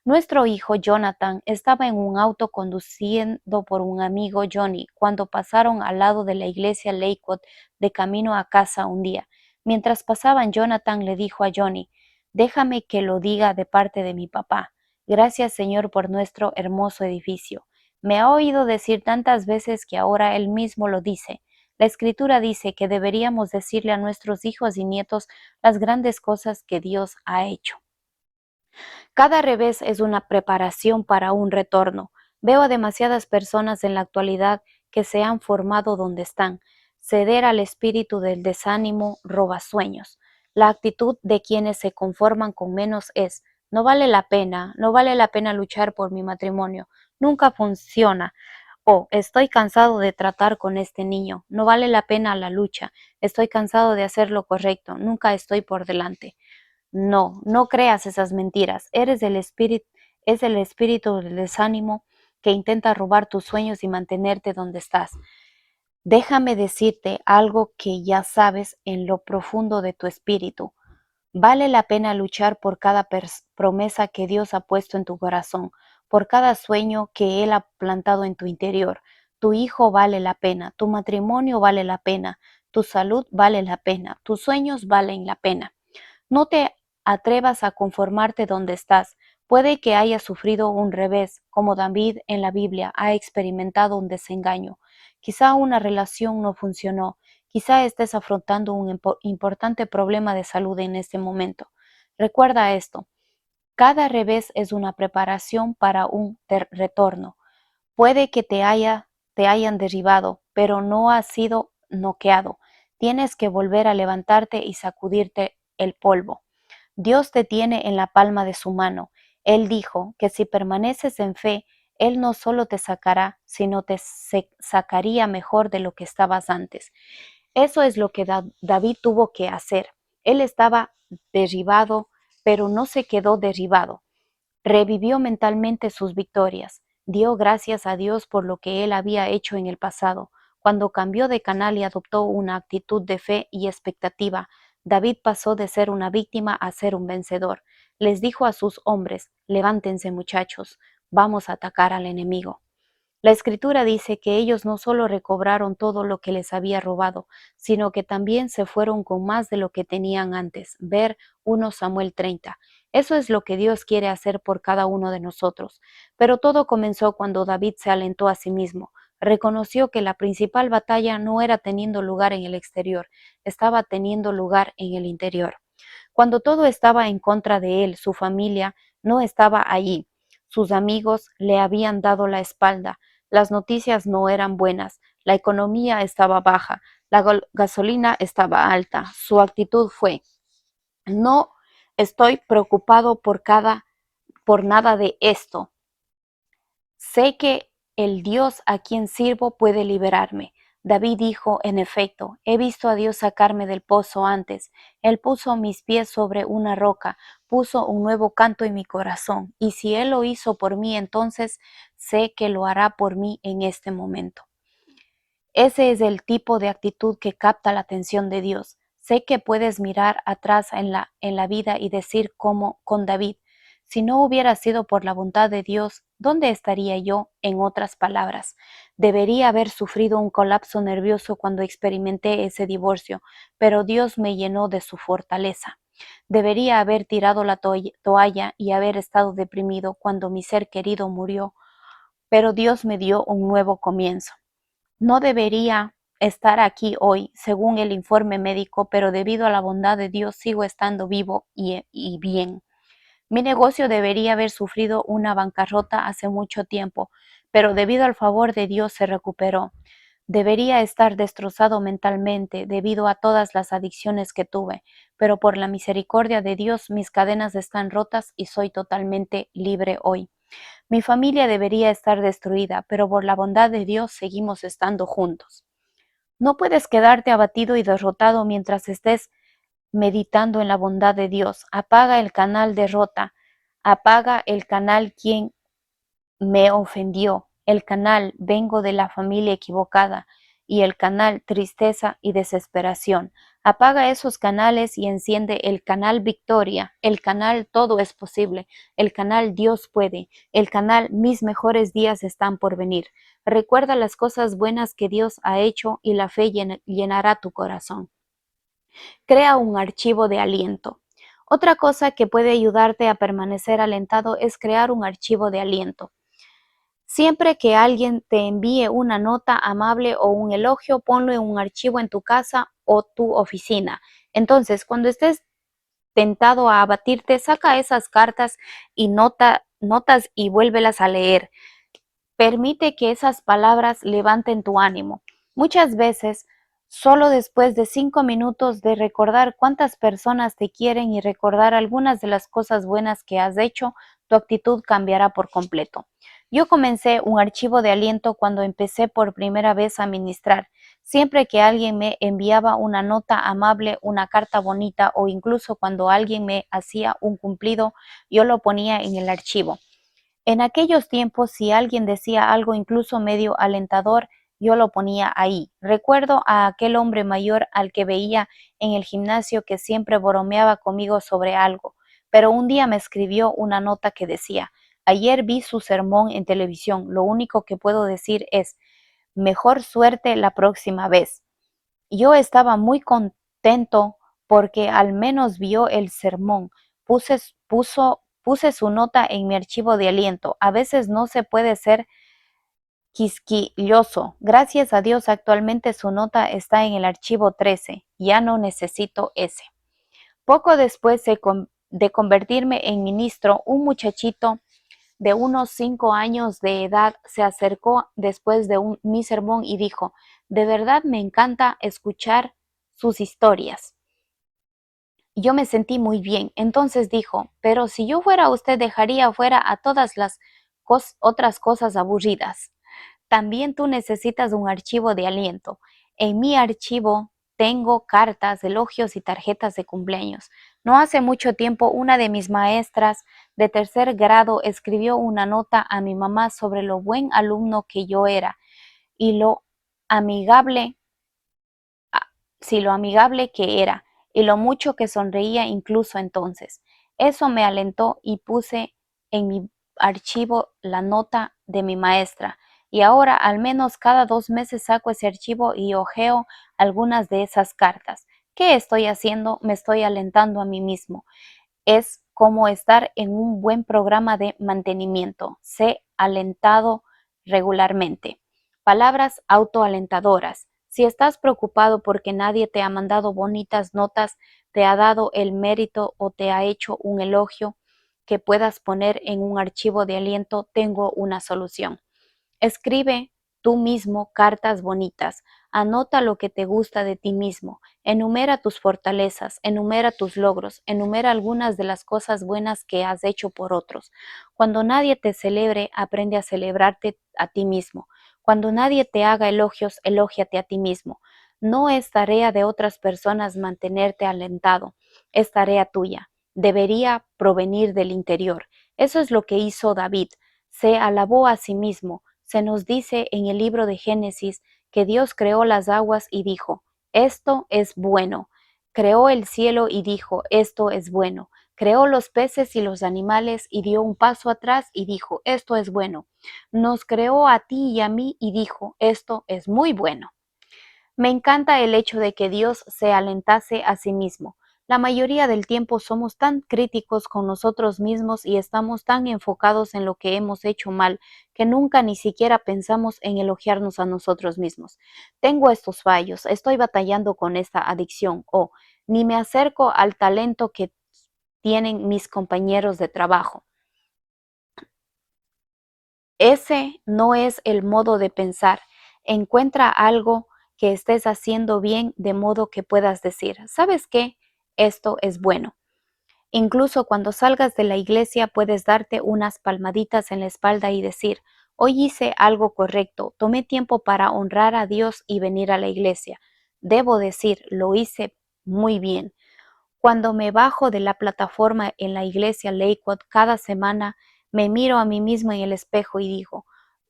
Nuestro hijo Jonathan estaba en un auto conduciendo por un amigo Johnny cuando pasaron al lado de la iglesia Lakewood de camino a casa un día. Mientras pasaban, Jonathan le dijo a Johnny, déjame que lo diga de parte de mi papá. Gracias Señor por nuestro hermoso edificio. Me ha oído decir tantas veces que ahora él mismo lo dice. La Escritura dice que deberíamos decirle a nuestros hijos y nietos las grandes cosas que Dios ha hecho. Cada revés es una preparación para un retorno. Veo a demasiadas personas en la actualidad que se han formado donde están. Ceder al espíritu del desánimo roba sueños. La actitud de quienes se conforman con menos es, no vale la pena luchar por mi matrimonio, nunca funciona. O estoy cansado de tratar con este niño, no vale la pena la lucha, estoy cansado de hacer lo correcto, nunca estoy por delante. No, no creas esas mentiras. Es el espíritu del desánimo que intenta robar tus sueños y mantenerte donde estás. Déjame decirte algo que ya sabes en lo profundo de tu espíritu. Vale la pena luchar por cada promesa que Dios ha puesto en tu corazón, por cada sueño que Él ha plantado en tu interior. Tu hijo vale la pena, tu matrimonio vale la pena, tu salud vale la pena, tus sueños valen la pena. No te atrevas a conformarte donde estás. Puede que hayas sufrido un revés, como David en la Biblia ha experimentado un desengaño. Quizá una relación no funcionó. Quizá estés afrontando un importante problema de salud en este momento. Recuerda esto. Cada revés es una preparación para un retorno. Puede que te hayan derribado, pero no has sido noqueado. Tienes que volver a levantarte y sacudirte el polvo. Dios te tiene en la palma de su mano. Él dijo que si permaneces en fe, Él no solo te sacará, sino te sacaría mejor de lo que estabas antes. Eso es lo que David tuvo que hacer. Él estaba derribado, pero no se quedó derribado. Revivió mentalmente sus victorias. Dio gracias a Dios por lo que él había hecho en el pasado. Cuando cambió de canal y adoptó una actitud de fe y expectativa, David pasó de ser una víctima a ser un vencedor. Les dijo a sus hombres: levántense, muchachos, vamos a atacar al enemigo. La Escritura dice que ellos no solo recobraron todo lo que les había robado, sino que también se fueron con más de lo que tenían antes. Ver 1 Samuel 30. Eso es lo que Dios quiere hacer por cada uno de nosotros. Pero todo comenzó cuando David se alentó a sí mismo. Reconoció que la principal batalla no era teniendo lugar en el exterior, estaba teniendo lugar en el interior. Cuando todo estaba en contra de él, su familia no estaba allí. Sus amigos le habían dado la espalda. Las noticias no eran buenas. La economía estaba baja. La gasolina estaba alta. Su actitud fue: no estoy preocupado por nada de esto. Sé que el Dios a quien sirvo puede liberarme. David dijo, en efecto, he visto a Dios sacarme del pozo antes. Él puso mis pies sobre una roca, puso un nuevo canto en mi corazón, y si Él lo hizo por mí, entonces sé que lo hará por mí en este momento. Ese es el tipo de actitud que capta la atención de Dios. Sé que puedes mirar atrás en la vida y decir como con David: si no hubiera sido por la bondad de Dios, ¿dónde estaría yo? En otras palabras, debería haber sufrido un colapso nervioso cuando experimenté ese divorcio, pero Dios me llenó de su fortaleza. Debería haber tirado la toalla y haber estado deprimido cuando mi ser querido murió, pero Dios me dio un nuevo comienzo. No debería estar aquí hoy, según el informe médico, pero debido a la bondad de Dios sigo estando vivo y bien. Mi negocio debería haber sufrido una bancarrota hace mucho tiempo, pero debido al favor de Dios se recuperó. Debería estar destrozado mentalmente debido a todas las adicciones que tuve, pero por la misericordia de Dios mis cadenas están rotas y soy totalmente libre hoy. Mi familia debería estar destruida, pero por la bondad de Dios seguimos estando juntos. No puedes quedarte abatido y derrotado mientras estés meditando en la bondad de Dios. Apaga el canal derrota, apaga el canal quien me ofendió, el canal vengo de la familia equivocada y el canal tristeza y desesperación. Apaga esos canales y enciende el canal victoria, el canal todo es posible, el canal Dios puede, el canal mis mejores días están por venir. Recuerda las cosas buenas que Dios ha hecho y la fe llenará tu corazón. Crea un archivo de aliento. Otra cosa que puede ayudarte a permanecer alentado es crear un archivo de aliento. Siempre que alguien te envíe una nota amable o un elogio, ponlo en un archivo en tu casa o tu oficina. Entonces, cuando estés tentado a abatirte, saca esas cartas y notas y vuélvelas a leer. Permite que esas palabras levanten tu ánimo. Muchas veces, solo después de 5 minutos de recordar cuántas personas te quieren y recordar algunas de las cosas buenas que has hecho, tu actitud cambiará por completo. Yo comencé un archivo de aliento cuando empecé por primera vez a ministrar. Siempre que alguien me enviaba una nota amable, una carta bonita o incluso cuando alguien me hacía un cumplido, yo lo ponía en el archivo. En aquellos tiempos, si alguien decía algo incluso medio alentador, yo lo ponía ahí. Recuerdo a aquel hombre mayor al que veía en el gimnasio que siempre bromeaba conmigo sobre algo, pero un día me escribió una nota que decía: ayer vi su sermón en televisión, lo único que puedo decir es, mejor suerte la próxima vez. Yo estaba muy contento porque al menos vio el sermón. Puse su nota en mi archivo de aliento. A veces no se puede ser quisquilloso. Gracias a Dios actualmente su nota está en el archivo 13. Ya no necesito ese. Poco después de convertirme en ministro, un muchachito de unos 5 años de edad se acercó después de mi sermón y dijo: de verdad me encanta escuchar sus historias. Yo me sentí muy bien. Entonces dijo: pero si yo fuera usted, dejaría fuera a todas las otras cosas aburridas. También tú necesitas un archivo de aliento. En mi archivo tengo cartas, elogios y tarjetas de cumpleaños. No hace mucho tiempo una de mis maestras de tercer grado escribió una nota a mi mamá sobre lo buen alumno que yo era y amigable, lo amigable que era y lo mucho que sonreía incluso entonces. Eso me alentó y puse en mi archivo la nota de mi maestra. Y ahora al menos cada 2 meses saco ese archivo y hojeo algunas de esas cartas. ¿Qué estoy haciendo? Me estoy alentando a mí mismo. Es como estar en un buen programa de mantenimiento. Sé alentado regularmente. Palabras autoalentadoras. Si estás preocupado porque nadie te ha mandado bonitas notas, te ha dado el mérito o te ha hecho un elogio que puedas poner en un archivo de aliento, tengo una solución. Escribe tú mismo cartas bonitas, anota lo que te gusta de ti mismo, enumera tus fortalezas, enumera tus logros, enumera algunas de las cosas buenas que has hecho por otros. Cuando nadie te celebre, aprende a celebrarte a ti mismo. Cuando nadie te haga elogios, elógiate a ti mismo. No es tarea de otras personas mantenerte alentado, es tarea tuya. Debería provenir del interior. Eso es lo que hizo David. Se alabó a sí mismo. Se nos dice en el libro de Génesis que Dios creó las aguas y dijo: esto es bueno. Creó el cielo y dijo: esto es bueno. Creó los peces y los animales y dio un paso atrás y dijo: esto es bueno. Nos creó a ti y a mí y dijo: esto es muy bueno. Me encanta el hecho de que Dios se alentase a sí mismo. La mayoría del tiempo somos tan críticos con nosotros mismos y estamos tan enfocados en lo que hemos hecho mal que nunca ni siquiera pensamos en elogiarnos a nosotros mismos. Tengo estos fallos, estoy batallando con esta adicción o ni me acerco al talento que tienen mis compañeros de trabajo. Ese no es el modo de pensar. Encuentra algo que estés haciendo bien de modo que puedas decir: ¿sabes qué? Esto es bueno. Incluso cuando salgas de la iglesia puedes darte unas palmaditas en la espalda y decir: hoy hice algo correcto, tomé tiempo para honrar a Dios y venir a la iglesia. Debo decir, lo hice muy bien. Cuando me bajo de la plataforma en la iglesia Lakewood cada semana, me miro a mí mismo en el espejo y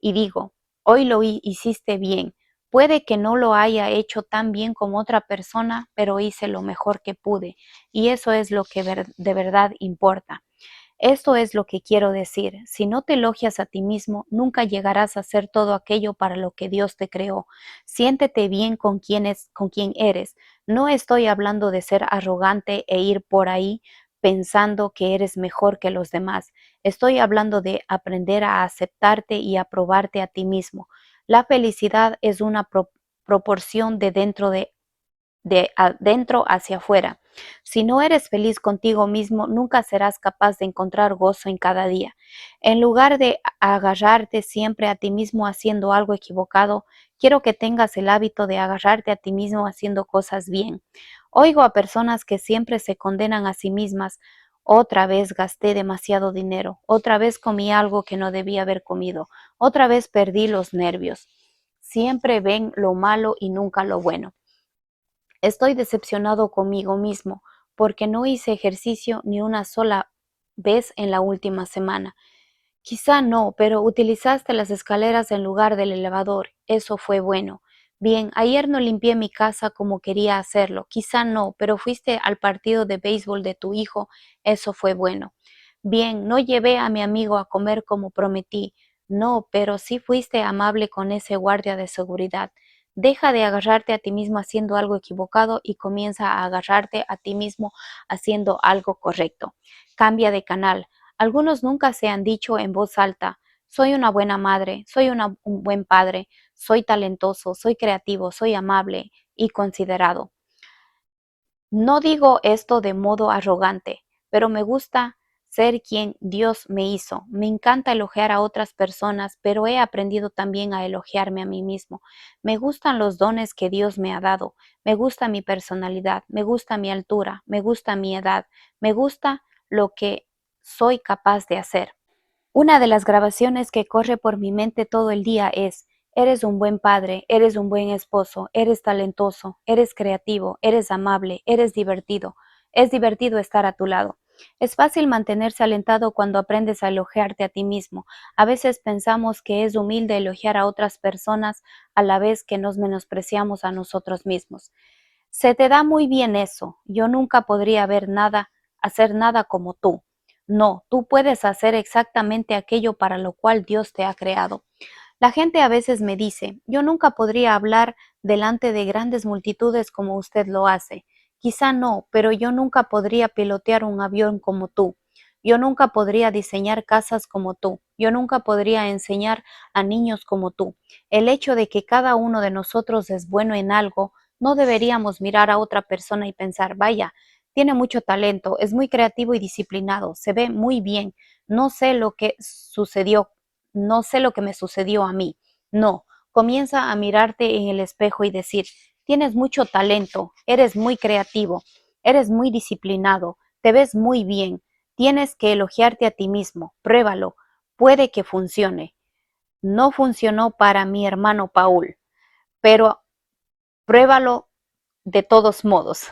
digo, hoy lo hiciste bien. Puede que no lo haya hecho tan bien como otra persona, pero hice lo mejor que pude. Y eso es lo que de verdad importa. Esto es lo que quiero decir: si no te elogias a ti mismo, nunca llegarás a ser todo aquello para lo que Dios te creó. Siéntete bien con quien eres. No estoy hablando de ser arrogante e ir por ahí pensando que eres mejor que los demás. Estoy hablando de aprender a aceptarte y aprobarte a ti mismo. La felicidad es una proporción de adentro hacia afuera. Si no eres feliz contigo mismo, nunca serás capaz de encontrar gozo en cada día. En lugar de agarrarte siempre a ti mismo haciendo algo equivocado, quiero que tengas el hábito de agarrarte a ti mismo haciendo cosas bien. Oigo a personas que siempre se condenan a sí mismas: otra vez gasté demasiado dinero, otra vez comí algo que no debía haber comido, otra vez perdí los nervios. Siempre ven lo malo y nunca lo bueno. Estoy decepcionado conmigo mismo porque no hice ejercicio ni una sola vez en la última semana. Quizá no, pero utilizaste las escaleras en lugar del elevador. Eso fue bueno. Bien, ayer no limpié mi casa como quería hacerlo. Quizá no, pero fuiste al partido de béisbol de tu hijo. Eso fue bueno. Bien, no llevé a mi amigo a comer como prometí. No, pero sí fuiste amable con ese guardia de seguridad. Deja de agarrarte a ti mismo haciendo algo equivocado y comienza a agarrarte a ti mismo haciendo algo correcto. Cambia de canal. Algunos nunca se han dicho en voz alta: soy una buena madre, soy un buen padre, soy talentoso, soy creativo, soy amable y considerado. No digo esto de modo arrogante, pero me gusta ser quien Dios me hizo. Me encanta elogiar a otras personas, pero he aprendido también a elogiarme a mí mismo. Me gustan los dones que Dios me ha dado. Me gusta mi personalidad, me gusta mi altura, me gusta mi edad, me gusta lo que soy capaz de hacer. Una de las grabaciones que corre por mi mente todo el día es: eres un buen padre, eres un buen esposo, eres talentoso, eres creativo, eres amable, eres divertido. Es divertido estar a tu lado. Es fácil mantenerse alentado cuando aprendes a elogiarte a ti mismo. A veces pensamos que es humilde elogiar a otras personas a la vez que nos menospreciamos a nosotros mismos. Se te da muy bien eso. Yo nunca podría hacer nada como tú. No, tú puedes hacer exactamente aquello para lo cual Dios te ha creado. La gente a veces me dice: yo nunca podría hablar delante de grandes multitudes como usted lo hace. Quizá no, pero yo nunca podría pilotear un avión como tú. Yo nunca podría diseñar casas como tú. Yo nunca podría enseñar a niños como tú. El hecho de que cada uno de nosotros es bueno en algo, no deberíamos mirar a otra persona y pensar: vaya, tiene mucho talento, es muy creativo y disciplinado, se ve muy bien, no sé lo que sucedió, no sé lo que me sucedió a mí. No, comienza a mirarte en el espejo y decir: tienes mucho talento, eres muy creativo, eres muy disciplinado, te ves muy bien, tienes que elogiarte a ti mismo, pruébalo, puede que funcione. No funcionó para mi hermano Paul, pero pruébalo de todos modos.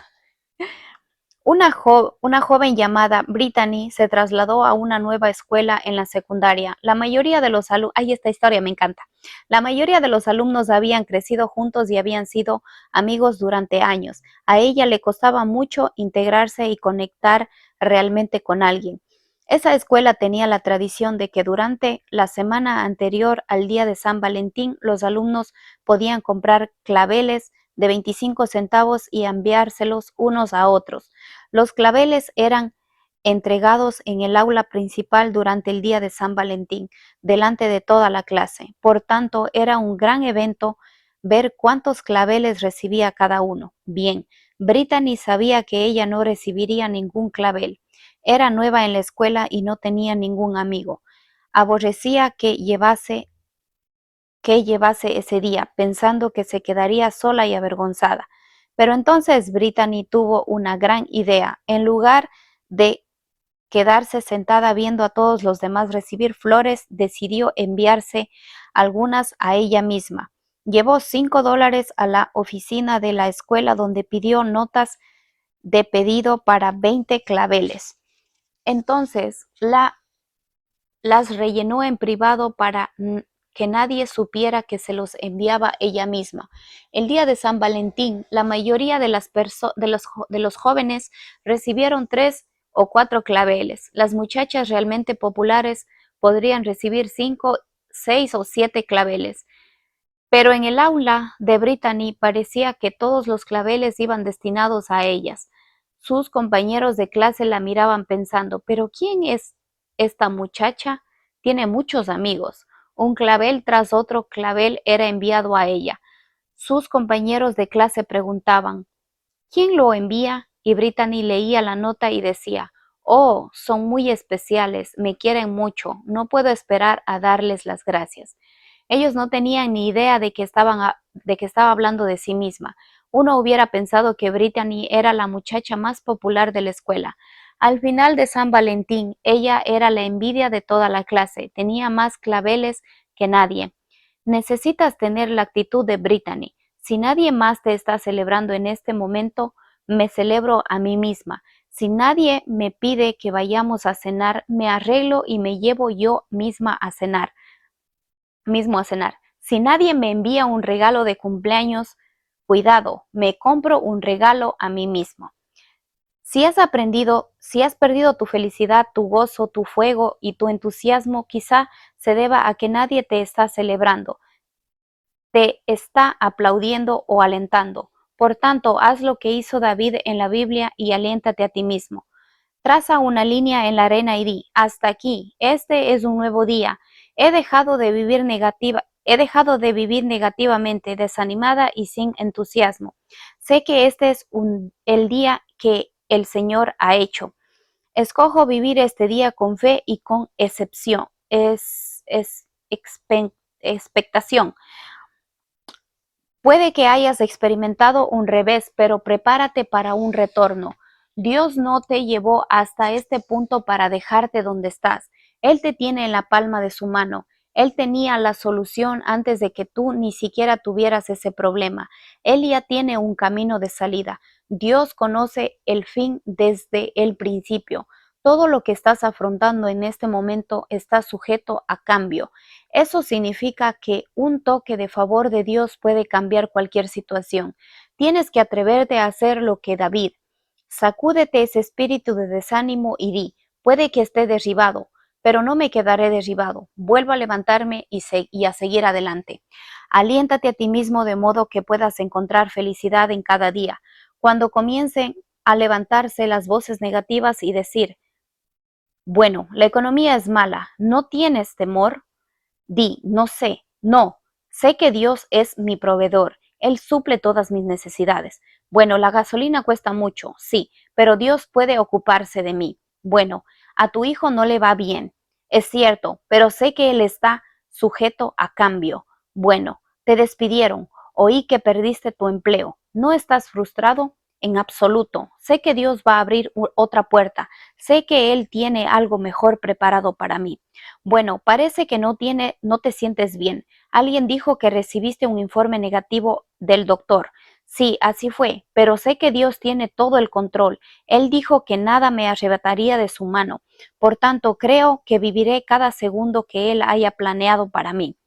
Una joven llamada Brittany se trasladó a una nueva escuela en la secundaria. La mayoría de los alumnos, ay, esta historia me encanta. La mayoría de los alumnos habían crecido juntos y habían sido amigos durante años. A ella le costaba mucho integrarse y conectar realmente con alguien. Esa escuela tenía la tradición de que durante la semana anterior al día de San Valentín, los alumnos podían comprar claveles de 25 centavos y enviárselos unos a otros. Los claveles eran entregados en el aula principal durante el día de San Valentín, delante de toda la clase. Por tanto, era un gran evento ver cuántos claveles recibía cada uno. Bien, Brittany sabía que ella no recibiría ningún clavel. Era nueva en la escuela y no tenía ningún amigo. Aborrecía que llevase ese día, pensando que se quedaría sola y avergonzada. Pero entonces Brittany tuvo una gran idea. En lugar de quedarse sentada viendo a todos los demás recibir flores, decidió enviarse algunas a ella misma. Llevó $5 a la oficina de la escuela, donde pidió notas de pedido para 20 claveles. Entonces las rellenó en privado para que nadie supiera que se los enviaba ella misma. El día de San Valentín, la mayoría de los jóvenes recibieron 3 o 4 claveles. Las muchachas realmente populares podrían recibir 5, 6 o 7 claveles. Pero en el aula de Brittany parecía que todos los claveles iban destinados a ellas. Sus compañeros de clase la miraban pensando: ¿pero quién es esta muchacha? Tiene muchos amigos. Un clavel tras otro clavel era enviado a ella. Sus compañeros de clase preguntaban: ¿quién lo envía? Y Brittany leía la nota y decía: oh, son muy especiales, me quieren mucho, no puedo esperar a darles las gracias. Ellos no tenían ni idea de que estaba hablando de sí misma. Uno hubiera pensado que Brittany era la muchacha más popular de la escuela. Al final de San Valentín, ella era la envidia de toda la clase, tenía más claveles que nadie. Necesitas tener la actitud de Brittany. Si nadie más te está celebrando en este momento, me celebro a mí misma. Si nadie me pide que vayamos a cenar, me arreglo y me llevo yo misma a cenar, mismo a cenar. Si nadie me envía un regalo de cumpleaños, cuidado, me compro un regalo a mí mismo. Si has perdido tu felicidad, tu gozo, tu fuego y tu entusiasmo, quizá se deba a que nadie te está celebrando, te está aplaudiendo o alentando. Por tanto, haz lo que hizo David en la Biblia y aliéntate a ti mismo. Traza una línea en la arena y di, hasta aquí, este es un nuevo día. He dejado de vivir negativamente, desanimada y sin entusiasmo. Sé que este es el día que el Señor ha hecho. Escojo vivir este día con fe y con expectación. Puede que hayas experimentado un revés, pero prepárate para un retorno. Dios no te llevó hasta este punto para dejarte donde estás. Él te tiene en la palma de su mano. Él tenía la solución antes de que tú ni siquiera tuvieras ese problema. Él ya tiene un camino de salida. Dios conoce el fin desde el principio. Todo lo que estás afrontando en este momento está sujeto a cambio. Eso significa que un toque de favor de Dios puede cambiar cualquier situación. Tienes que atreverte a hacer lo que David. Sacúdete ese espíritu de desánimo y di, puede que esté derribado, pero no me quedaré derribado. Vuelvo a levantarme y a seguir adelante. Aliéntate a ti mismo de modo que puedas encontrar felicidad en cada día. Cuando comiencen a levantarse las voces negativas y decir, bueno, la economía es mala, ¿no tienes temor? Di, no, sé que Dios es mi proveedor, Él suple todas mis necesidades. Bueno, la gasolina cuesta mucho, sí, pero Dios puede ocuparse de mí. Bueno, a tu hijo no le va bien, es cierto, pero sé que él está sujeto a cambio. Bueno, te despidieron, oí que perdiste tu empleo. ¿No estás frustrado? En absoluto. Sé que Dios va a abrir otra puerta. Sé que Él tiene algo mejor preparado para mí. Bueno, parece que no te sientes bien. Alguien dijo que recibiste un informe negativo del doctor. Sí, así fue, pero sé que Dios tiene todo el control. Él dijo que nada me arrebataría de su mano. Por tanto, creo que viviré cada segundo que Él haya planeado para mí.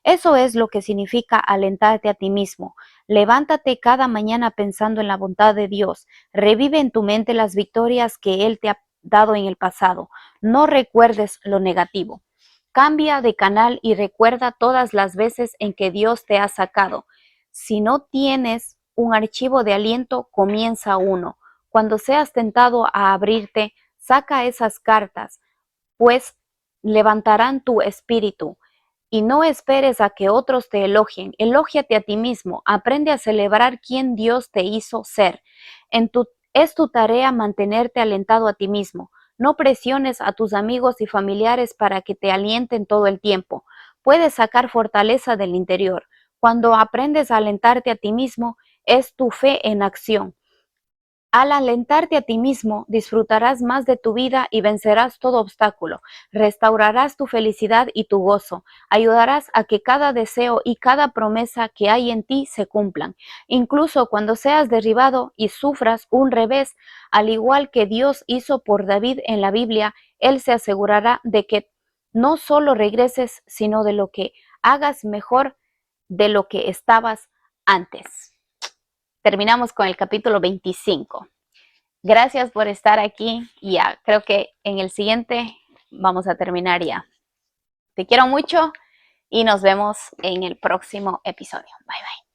Eso es lo que significa alentarte a ti mismo. Levántate cada mañana pensando en la bondad de Dios. Revive en tu mente las victorias que Él te ha dado en el pasado. No recuerdes lo negativo. Cambia de canal y recuerda todas las veces en que Dios te ha sacado. Si no tienes un archivo de aliento, comienza uno. Cuando seas tentado a abrirte, saca esas cartas, pues levantarán tu espíritu. Y no esperes a que otros te elogien. Elógiate a ti mismo. Aprende a celebrar quién Dios te hizo ser. Es tu tarea mantenerte alentado a ti mismo. No presiones a tus amigos y familiares para que te alienten todo el tiempo. Puedes sacar fortaleza del interior. Cuando aprendes a alentarte a ti mismo, es tu fe en acción. Al alentarte a ti mismo, disfrutarás más de tu vida y vencerás todo obstáculo. Restaurarás tu felicidad y tu gozo. Ayudarás a que cada deseo y cada promesa que hay en ti se cumplan. Incluso cuando seas derribado y sufras un revés, al igual que Dios hizo por David en la Biblia, Él se asegurará de que no solo regreses, sino de lo que hagas mejor de lo que estabas antes. Terminamos con el capítulo 25. Gracias por estar aquí y ya, creo que en el siguiente vamos a terminar ya. Te quiero mucho y nos vemos en el próximo episodio. Bye bye.